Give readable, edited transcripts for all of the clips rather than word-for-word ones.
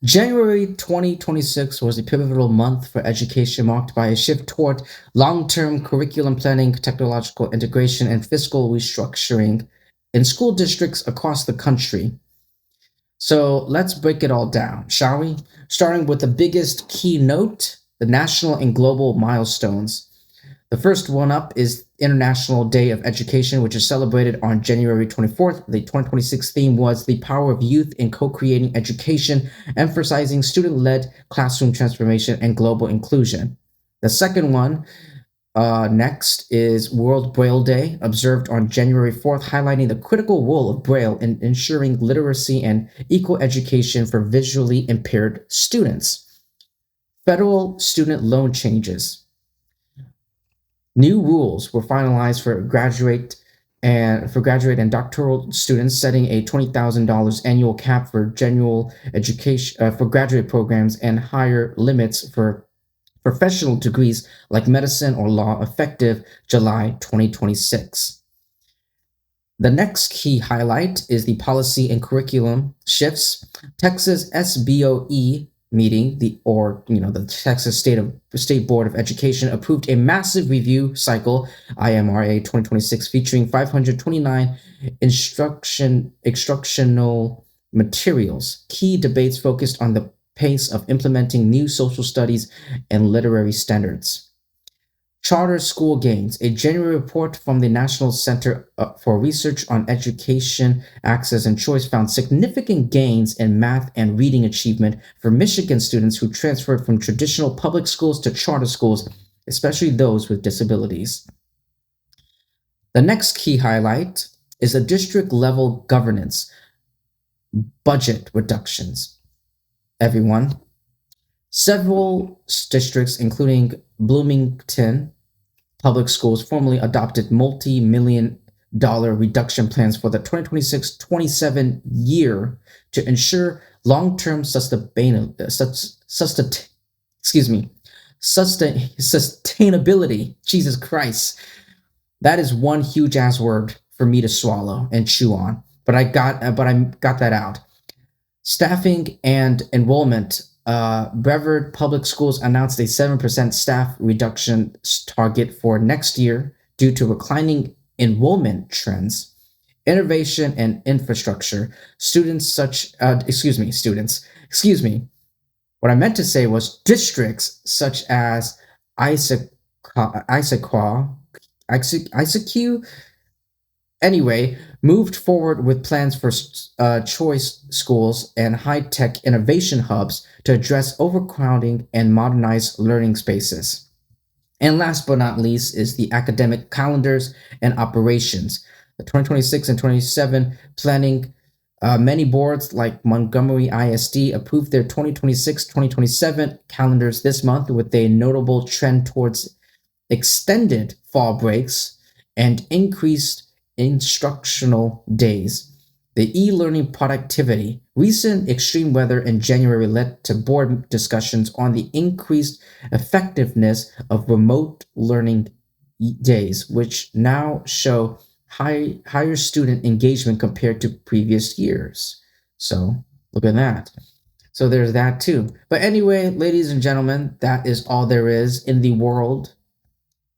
January 2026 was a pivotal month for education, marked by a shift toward long-term curriculum planning, technological integration, and fiscal restructuring in school districts across the country. So let's break it all down, shall we? Starting with the biggest keynote, the national and global milestones. The first one up is International Day of Education, which is celebrated on January 24th. The 2026 theme was the power of youth in co-creating education, emphasizing student-led classroom transformation and global inclusion. The second one next is World Braille Day, observed on January 4th, highlighting the critical role of Braille in ensuring literacy and equal education for visually impaired students. Federal student loan changes. New rules were finalized for graduate and doctoral students, setting a $20,000 annual cap for general education for graduate programs and higher limits for professional degrees like medicine or law, effective July 2026. The next key highlight is the policy and curriculum shifts. Texas SBOE meeting, the Texas State Board of Education approved a massive review cycle, IMRA 2026, featuring 529 instructional materials. Key debates focused on the pace of implementing new social studies and literary standards. Charter school gains. A January report from the National Center for Research on Education, Access, and Choice found significant gains in math and reading achievement for Michigan students who transferred from traditional public schools to charter schools, especially those with disabilities. The next key highlight is the district-level governance. Budget reductions. Everyone. Several districts, including Bloomington Public Schools, formally adopted multi-million-dollar reduction plans for the 2026-27 year to ensure long-term sustainability. Jesus Christ. That is one huge ass word for me to swallow and chew on. But I got that out. Staffing and enrollment. Brevard Public Schools announced a 7% staff reduction target for next year due to declining enrollment trends. Innovation and infrastructure. What I meant to say was districts such as ISAQ, anyway, moved forward with plans for choice schools and high-tech innovation hubs to address overcrowding and modernize learning spaces. And last but not least is the academic calendars and operations. The 2026 and 27 planning, many boards like Montgomery ISD approved their 2026-2027 calendars this month, with a notable trend towards extended fall breaks and increased instructional days. The e-learning productivity. Recent extreme weather in January led to board discussions on the increased effectiveness of remote learning days, which now show higher student engagement compared to previous years. So look at that. So there's that too. But anyway, ladies and gentlemen, that is all there is in the world,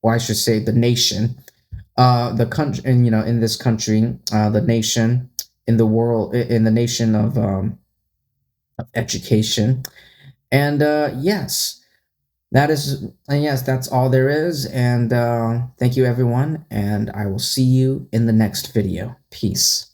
or I should say the nation. The country, and in this country, the nation, in the world, in the nation of education. And yes, that's all there is. And thank you, everyone. And I will see you in the next video. Peace.